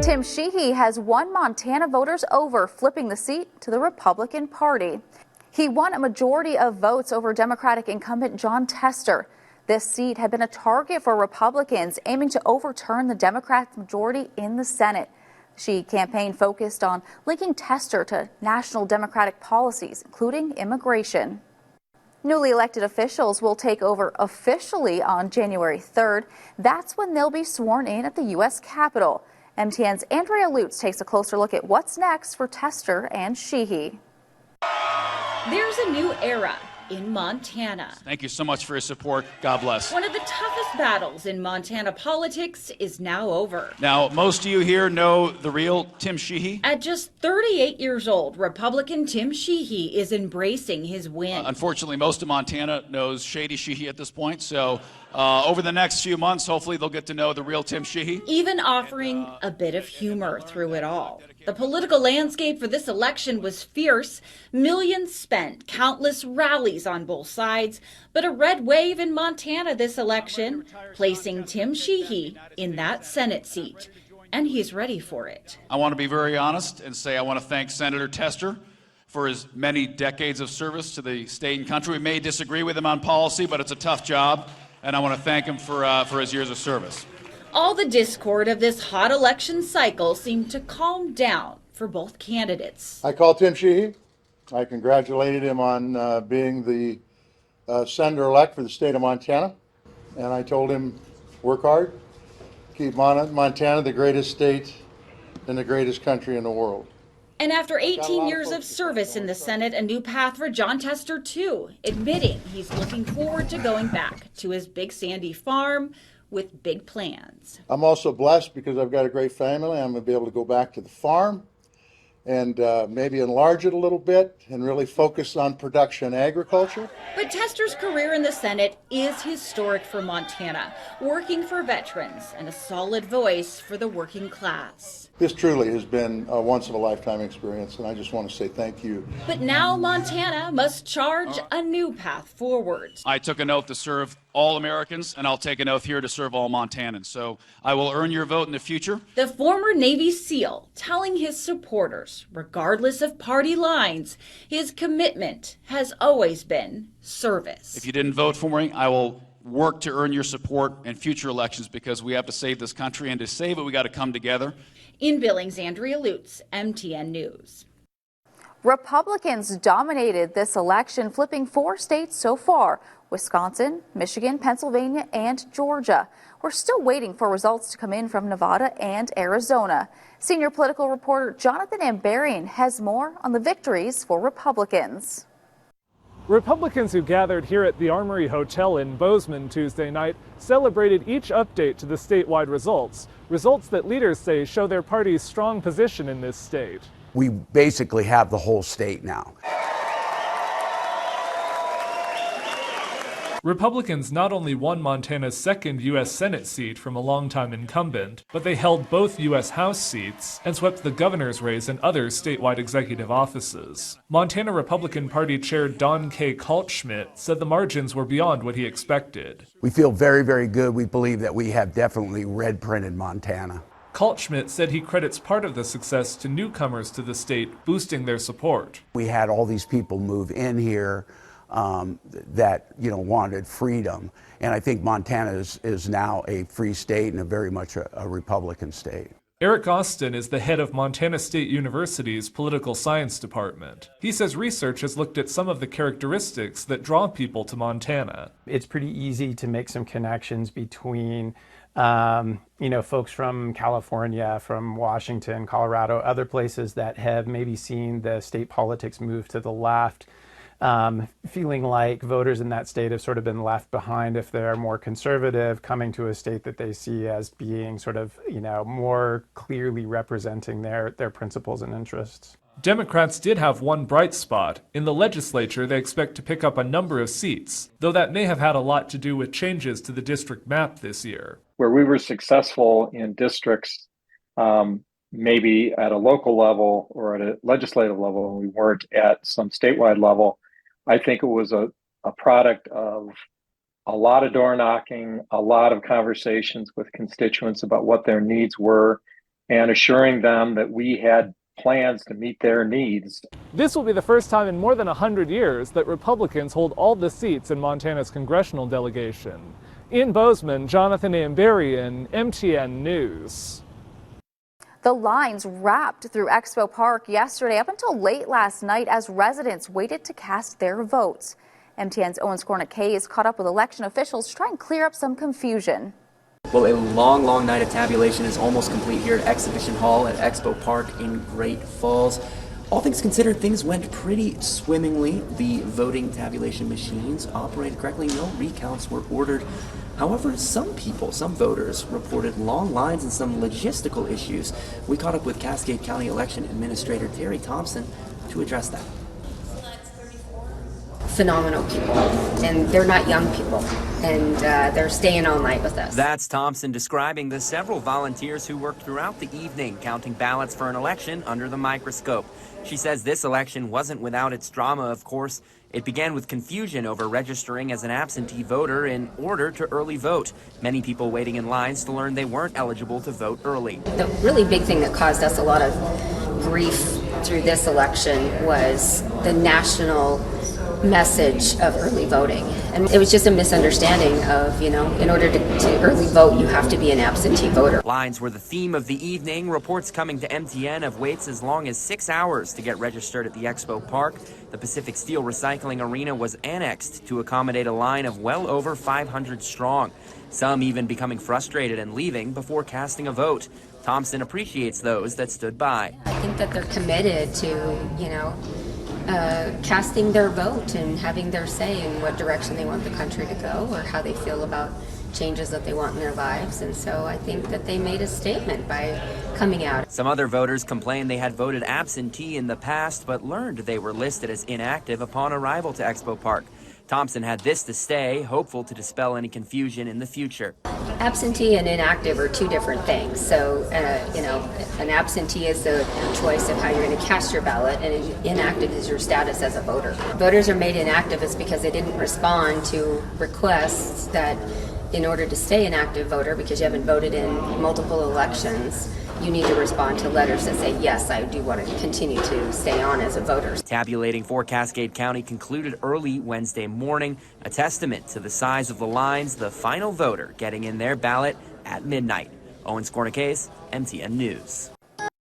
Tim Sheehy has won Montana voters over, flipping the seat to the Republican Party. He won a majority of votes over Democratic incumbent Jon Tester. This seat had been a target for Republicans aiming to overturn the Democrats' majority in the Senate. The Sheehy campaign focused on linking Tester to national Democratic policies, including immigration. Newly elected officials will take over officially on January 3rd. That's when they'll be sworn in at the U.S. Capitol. MTN's Andrea Lutz takes a closer look at what's next for Tester and Sheehy. There's a new era in Montana. Thank you so much for your support. God bless. One of the toughest battles in Montana politics is now over. Now, most of you here know the real Tim Sheehy. At just 38 years old, Republican Tim Sheehy is embracing his win. Unfortunately, most of Montana knows Shady Sheehy at this point, so over the next few months, hopefully they'll get to know the real Tim Sheehy. Even offering a bit of humor through it all. The political landscape for this election was fierce. Millions spent, countless rallies on both sides, but a red wave in Montana this election, placing Tim Sheehy in that Senate seat. And he's ready for it. I want to be very honest and say I want to thank Senator Tester for his many decades of service to the state and country. We may disagree with him on policy, but it's a tough job, and I want to thank him for his years of service. All the discord of this hot election cycle seemed to calm down for both candidates. I called Tim Sheehy. I congratulated him on being the senator-elect for the state of Montana. And I told him, work hard, keep Montana the greatest state and the greatest country in the world. And after 18 years of service in the Senate, a new path for Jon Tester, too, admitting he's looking forward to going back to his Big Sandy farm with big plans. I'm also blessed because I've got a great family. I'm going to be able to go back to the farm and maybe enlarge it a little bit and really focus on production agriculture. But Tester's career in the Senate is historic for Montana, working for veterans and a solid voice for the working class. This truly has been a once-in-a-lifetime experience, and I just want to say thank you. But now Montana must charge a new path forward. I took an oath to serve all Americans, and I'll take an oath here to serve all Montanans. So I will earn your vote in the future. The former Navy SEAL telling his supporters, regardless of party lines, his commitment has always been service. If you didn't vote for me, I will work to earn your support in future elections because we have to save this country, and to save it, we got to come together. In Billings, Andrea Lutz, MTN News. Republicans dominated this election, flipping 4 states so far: Wisconsin, Michigan, Pennsylvania, and Georgia. We're still waiting for results to come in from Nevada and Arizona. Senior political reporter Jonathan Ambarian has more on the victories for Republicans. Republicans who gathered here at the Armory Hotel in Bozeman Tuesday night celebrated each update to the statewide results that leaders say show their party's strong position in this state. We basically have the whole state now. Republicans not only won Montana's second U.S. Senate seat from a longtime incumbent, but they held both U.S. House seats and swept the governor's race and other statewide executive offices. Montana Republican Party Chair Don K. Kaltschmidt said the margins were beyond what he expected. We feel very, very good. We believe that we have definitely red-printed Montana. Kaltschmidt said he credits part of the success to newcomers to the state boosting their support. We had all these people move in here that wanted freedom, and I think Montana is now a free state and very much a Republican state. Eric Austin is the head of Montana State University's Political Science Department. He says research has looked at some of the characteristics that draw people to Montana. It's pretty easy to make some connections between folks from California, from Washington, Colorado, other places that have maybe seen the state politics move to the left, feeling like voters in that state have sort of been left behind if they're more conservative, coming to a state that they see as being sort of, more clearly representing their principles and interests. Democrats did have one bright spot. In the legislature, they expect to pick up a number of seats, though that may have had a lot to do with changes to the district map this year. Where we were successful in districts, maybe at a local level or at a legislative level, and we weren't at some statewide level, I think it was a product of a lot of door knocking, a lot of conversations with constituents about what their needs were, and assuring them that we had plans to meet their needs. This will be the first time in more than 100 years that Republicans hold all the seats in Montana's congressional delegation. In Bozeman, Jonathan Ambarian, MTN News. The lines wrapped through Expo Park yesterday up until late last night as residents waited to cast their votes. MTN's Owen Skornick-Hayes caught up with election officials to try and clear up some confusion. Well, a long night of tabulation is almost complete here at Exhibition Hall at Expo Park in Great Falls. All things considered, things went pretty swimmingly. The voting tabulation machines operated correctly. No recounts were ordered. However, some voters reported long lines and some logistical issues. We caught up with Cascade County Election Administrator Terry Thompson to address that. Phenomenal people, and they're not young people, and they're staying all night with us. That's Thompson describing the several volunteers who worked throughout the evening counting ballots for an election under the microscope. She says this election wasn't without its drama, of course. It began with confusion over registering as an absentee voter in order to early vote. Many people waiting in lines to learn they weren't eligible to vote early. The really big thing that caused us a lot of grief through this election was the national message of early voting. And it was just a misunderstanding of, in order to early vote, you have to be an absentee voter. Lines were the theme of the evening. Reports coming to MTN of waits as long as 6 hours to get registered at the Expo Park. The Pacific Steel Recycling Arena was annexed to accommodate a line of well over 500 strong. Some even becoming frustrated and leaving before casting a vote. Thompson appreciates those that stood by. I think that they're committed to, casting their vote and having their say in what direction they want the country to go or how they feel about changes that they want in their lives. And so I think that they made a statement by coming out. Some other voters complained they had voted absentee in the past, but learned they were listed as inactive upon arrival to Expo Park. Thompson had this to say, hopeful to dispel any confusion in the future. Absentee and inactive are two different things. So, an absentee is the choice of how you're going to cast your ballot, and inactive is your status as a voter. Voters are made inactive is because they didn't respond to requests that in order to stay an active voter, because you haven't voted in multiple elections, you need to respond to letters that say, yes, I do want to continue to stay on as a voter. Tabulating for Cascade County concluded early Wednesday morning, a testament to the size of the lines, the final voter getting in their ballot at midnight. Owen Skornick-Hayes, MTN News.